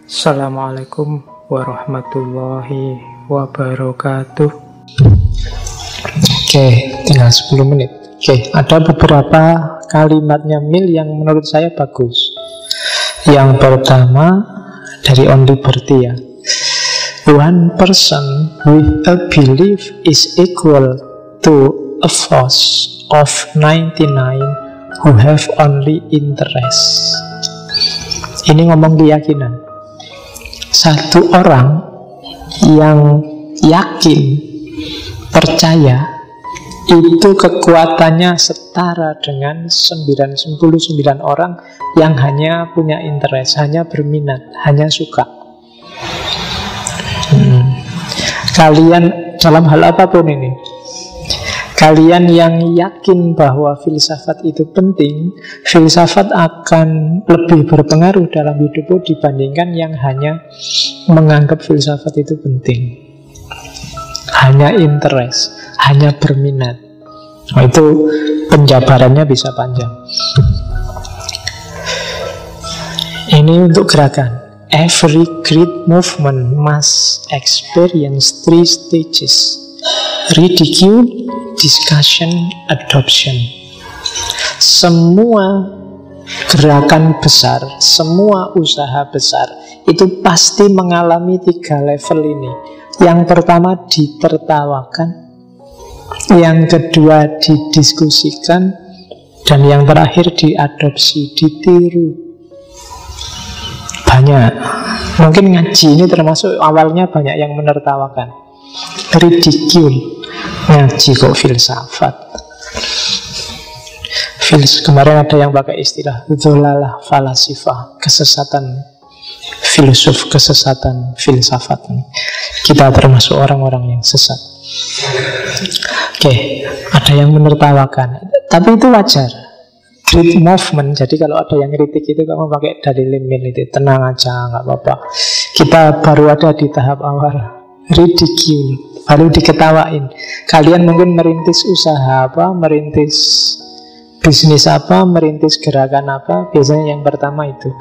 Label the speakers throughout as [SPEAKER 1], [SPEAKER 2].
[SPEAKER 1] Assalamualaikum warahmatullahi wabarakatuh. Oke, tinggal 10 menit. Oke, ada beberapa kalimatnya Mill yang menurut saya bagus. Yang pertama dari On Liberty ya. One person with a belief is equal to a force of 99 who have only interest. Ini ngomong keyakinan. Satu orang yang yakin, percaya, itu kekuatannya setara dengan 99 orang yang hanya punya interest, hanya berminat, hanya suka. Kalian dalam hal apapun ini, kalian yang yakin bahwa filsafat itu penting, filsafat akan lebih berpengaruh dalam hidupmu dibandingkan yang hanya menganggap filsafat itu penting, hanya interest, hanya berminat. Nah, itu penjabarannya bisa panjang. Ini untuk gerakan. Every great movement must experience 3 stages: ridicule, discussion, adoption. Semua gerakan besar, semua usaha besar itu pasti mengalami 3 level ini. Yang pertama ditertawakan, yang kedua didiskusikan, dan yang terakhir diadopsi, ditiru. Banyak. Mungkin ngaji ini termasuk awalnya banyak yang menertawakan. Ridicule, ngaji kok filsafat. Kemarin ada yang pakai istilah dholalah falasifah, kesesatan filosof, kesesatan filsafat. Kita termasuk orang-orang yang sesat. Oke, ada yang menertawakan, tapi itu wajar. Great movement, jadi kalau ada yang kritik itu kamu pakai dalil Mill itu, tenang aja, nggak apa-apa. Kita baru ada di tahap awal. Ridicule, baru diketawain. Kalian mungkin merintis usaha apa, merintis bisnis apa, merintis gerakan apa. Biasanya yang pertama itu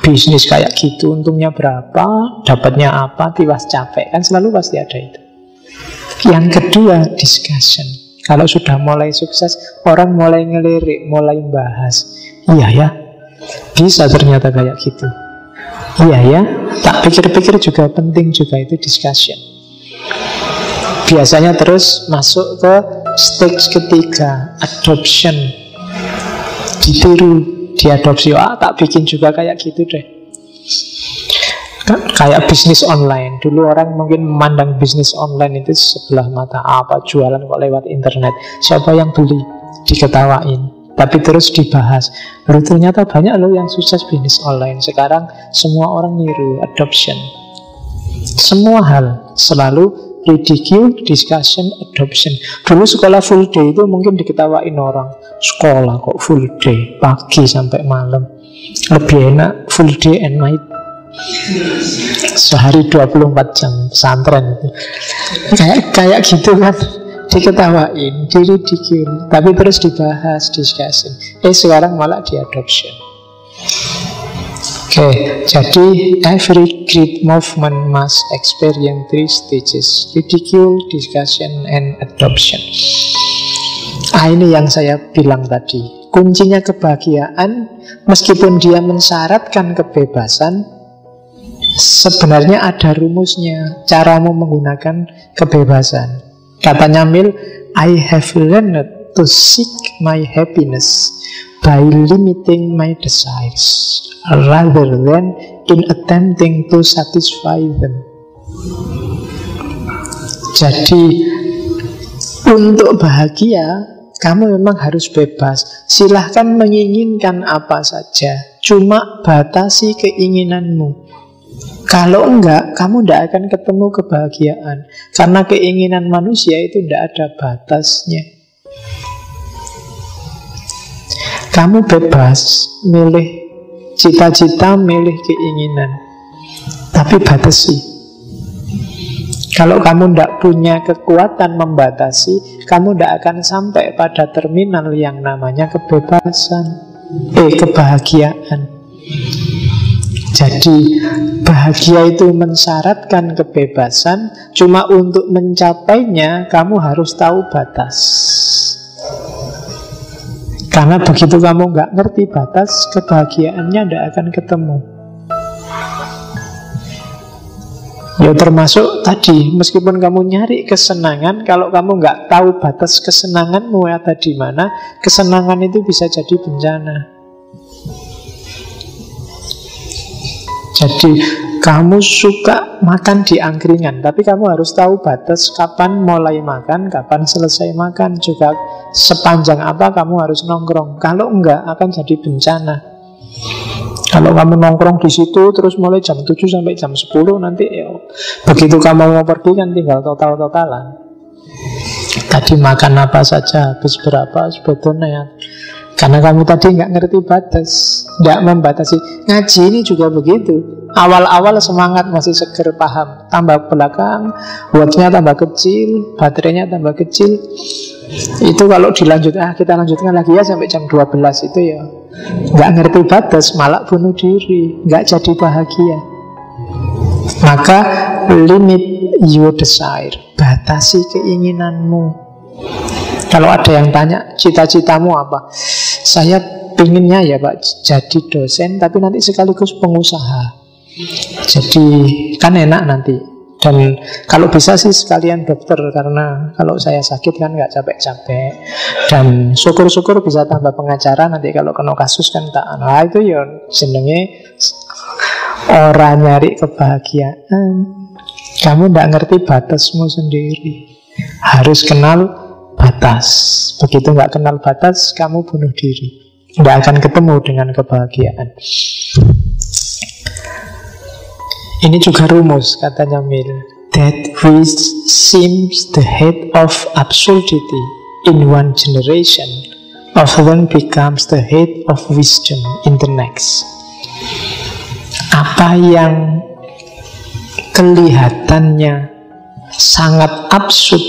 [SPEAKER 1] bisnis kayak gitu, untungnya berapa, dapatnya apa, tiwas capek, kan selalu pasti ada itu. Yang kedua discussion. Kalau sudah mulai sukses, orang mulai ngelirik, mulai bahas. Iya ya, bisa ternyata kayak gitu. Iya ya, tak pikir-pikir juga penting juga itu discussion. Biasanya terus masuk ke stage ketiga, adoption. Ditiru, diadopsi. Tak bikin juga kayak gitu deh. Kayak bisnis online. Dulu orang mungkin memandang bisnis online itu sebelah mata. Apa jualan kok lewat internet, siapa yang beli, diketawain. Tapi terus dibahas, lalu ternyata banyak loh yang sukses bisnis online. Sekarang semua orang niru, adoption. Semua hal selalu ridicule, discussion, adoption. Dulu sekolah full day itu mungkin diketawain orang. Sekolah kok full day, pagi sampai malam. Lebih enak full day and night. Sehari 24 jam pesantren itu. Kayak gitu kan, diketawain, diridicule, tapi terus dibahas, discussion. Sekarang malah diadoption. Oke, jadi every great movement must experience 3 stages: ridicule, discussion, and adoption. Ini yang saya bilang tadi. Kuncinya kebahagiaan, meskipun dia mensyaratkan kebebasan, sebenarnya ada rumusnya, caramu menggunakan kebebasan. Katanya Mill, I have learned to seek my happiness by limiting my desires rather than in attempting to satisfy them. Jadi untuk bahagia kamu memang harus bebas. Silahkan menginginkan apa saja, cuma batasi keinginanmu. Kalau enggak, kamu tidak akan ketemu kebahagiaan. Karena keinginan manusia itu tidak ada batasnya. Kamu bebas milih cita-cita, milih keinginan, tapi batasi. Kalau kamu tidak punya kekuatan membatasi, kamu tidak akan sampai pada terminal yang namanya kebebasan, kebahagiaan. Jadi bahagia itu mensyaratkan kebebasan. Cuma untuk mencapainya kamu harus tahu batas. Karena begitu kamu nggak ngerti batas, kebahagiaannya tidak akan ketemu. Ya termasuk tadi, meskipun kamu nyari kesenangan, kalau kamu nggak tahu batas kesenanganmu ada di mana, kesenangan itu bisa jadi bencana. Jadi kamu suka makan di angkringan, tapi kamu harus tahu batas kapan mulai makan, kapan selesai makan. Juga sepanjang apa kamu harus nongkrong. Kalau enggak akan jadi bencana. Kalau kamu nongkrong di situ terus mulai jam 7 sampai jam 10, nanti ya, begitu kamu mau pergi kan tinggal total-totalan. Tadi makan apa saja, habis berapa, sebetulnya. Karena kamu tadi nggak ngerti batas, nggak membatasi. Ngaji ini juga begitu. Awal-awal semangat, masih seger, paham. Tambah belakang, wattnya tambah kecil, baterainya tambah kecil. Itu kalau kita lanjutkan lagi ya sampai jam 12 itu ya nggak ngerti batas, malah bunuh diri, nggak jadi bahagia. Maka limit your desire, batasi keinginanmu. Kalau ada yang tanya, cita-citamu apa? Saya pinginnya ya Pak, jadi dosen tapi nanti sekaligus pengusaha. Jadi kan enak nanti. Dan kalau bisa sih sekalian dokter, karena kalau saya sakit kan nggak capek-capek. Dan syukur-syukur bisa tambah pengacara, nanti kalau kena kasus kan tak. Nah itu ya jenenge orang nyari kebahagiaan. Kamu nggak ngerti batasmu sendiri. Harus kenal batas. Begitu nggak kenal batas, kamu bunuh diri. Nggak akan ketemu dengan kebahagiaan. Ini juga rumus, katanya Mill. That which seems the head of absurdity in one generation often becomes the head of wisdom in the next. Apa yang kelihatannya sangat absurd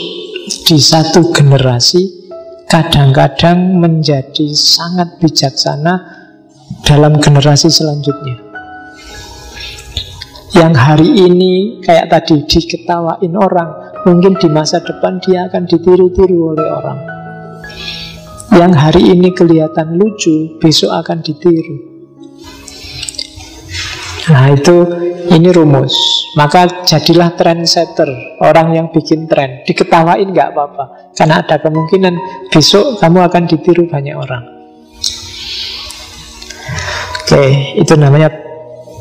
[SPEAKER 1] di satu generasi, kadang-kadang menjadi sangat bijaksana dalam generasi selanjutnya. Yang hari ini kayak tadi diketawain orang, mungkin di masa depan dia akan ditiru-tiru oleh orang. Yang hari ini kelihatan lucu, besok akan ditiru. Nah ini rumus. Maka jadilah trendsetter, orang yang bikin tren. Diketawain nggak apa-apa, karena ada kemungkinan besok kamu akan ditiru banyak orang. Oke, itu namanya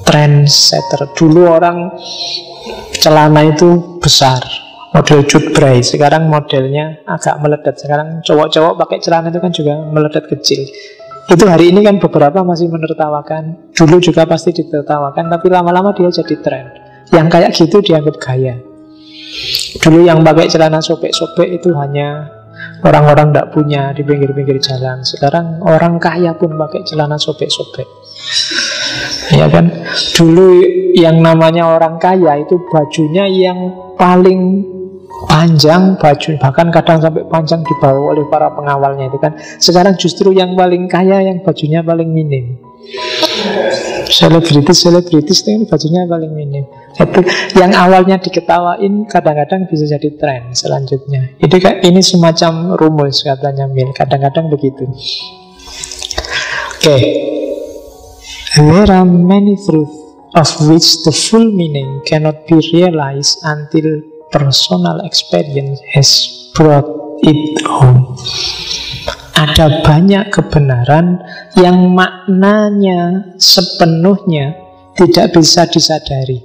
[SPEAKER 1] trendsetter. Dulu orang celana itu besar, model cutbray. Sekarang modelnya agak meledat. Sekarang cowok-cowok pakai celana itu kan juga meledat kecil. Itu hari ini kan beberapa masih menertawakan. Dulu juga pasti ditertawakan, tapi lama-lama dia jadi tren. Yang kayak gitu dianggap gaya. Dulu yang pakai celana sobek-sobek itu hanya orang-orang tidak punya di pinggir-pinggir jalan. Sekarang orang kaya pun pakai celana sobek-sobek. Ya kan, dulu yang namanya orang kaya itu bajunya yang paling panjang, baju bahkan kadang sampai panjang dibawa oleh para pengawalnya itu kan. Sekarang justru yang paling kaya yang bajunya paling minim. Selebritis itu bajunya paling minim. Itu yang awalnya diketawain kadang-kadang bisa jadi tren selanjutnya. Ini semacam rumus, katanya Mill. Kadang-kadang begitu. Oke. There are many truths of which the full meaning cannot be realized until personal experience has brought it home. Ada banyak kebenaran yang maknanya sepenuhnya tidak bisa disadari.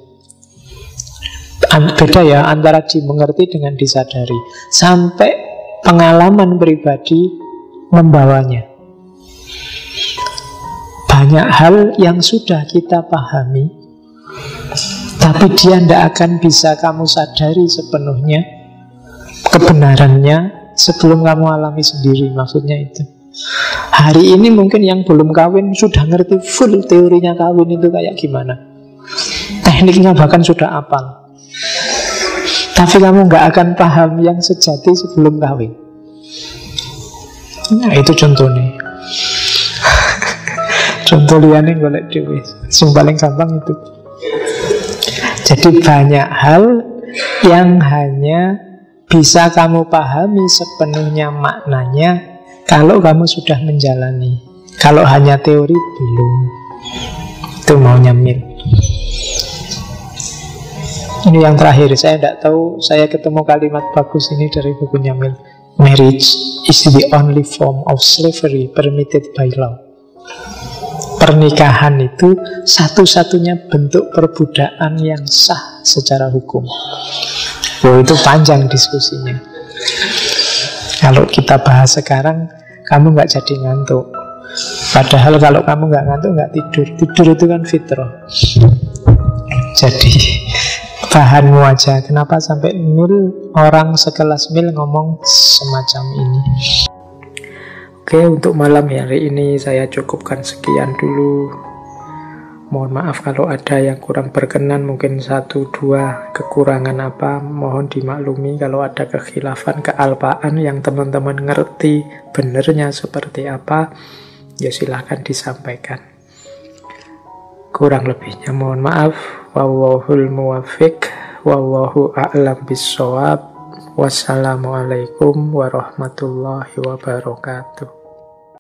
[SPEAKER 1] Beda ya antara dimengerti dengan disadari. Sampai pengalaman pribadi membawanya. Banyak hal yang sudah kita pahami, tapi dia tidak akan bisa kamu sadari sepenuhnya kebenarannya sebelum kamu alami sendiri. Maksudnya itu, hari ini mungkin yang belum kawin sudah ngerti full teorinya kawin itu kayak gimana, tekniknya bahkan sudah hafal, tapi kamu nggak akan paham yang sejati sebelum kawin. Nah itu contohnya. Contoh liyane golek duit. Sing paling gampang itu. Jadi banyak hal yang hanya bisa kamu pahami sepenuhnya maknanya kalau kamu sudah menjalani. Kalau hanya teori, belum. Itu maunya Mill. Ini yang terakhir, saya tidak tahu, saya ketemu kalimat bagus ini dari bukunya Mill. Marriage is the only form of slavery permitted by law. Pernikahan itu satu-satunya bentuk perbudakan yang sah secara hukum. Oh, itu panjang diskusinya. Kalau kita bahas sekarang, kamu nggak jadi ngantuk. Padahal kalau kamu nggak ngantuk, nggak tidur. Tidur itu kan fitrah. Jadi bahanmu aja. Kenapa sampai Mill, orang sekelas Mill ngomong semacam ini? Oke, untuk malam hari ini saya cukupkan sekian dulu. Mohon maaf kalau ada yang kurang berkenan, mungkin 1-2 kekurangan apa, mohon dimaklumi. Kalau ada kekhilafan, kealpaan yang teman-teman ngerti benernya seperti apa, ya silahkan disampaikan. Kurang lebihnya mohon maaf. Wallahul muwaffiq, wallahu a'lam bissawab. Wassalamualaikum warahmatullahi wabarakatuh.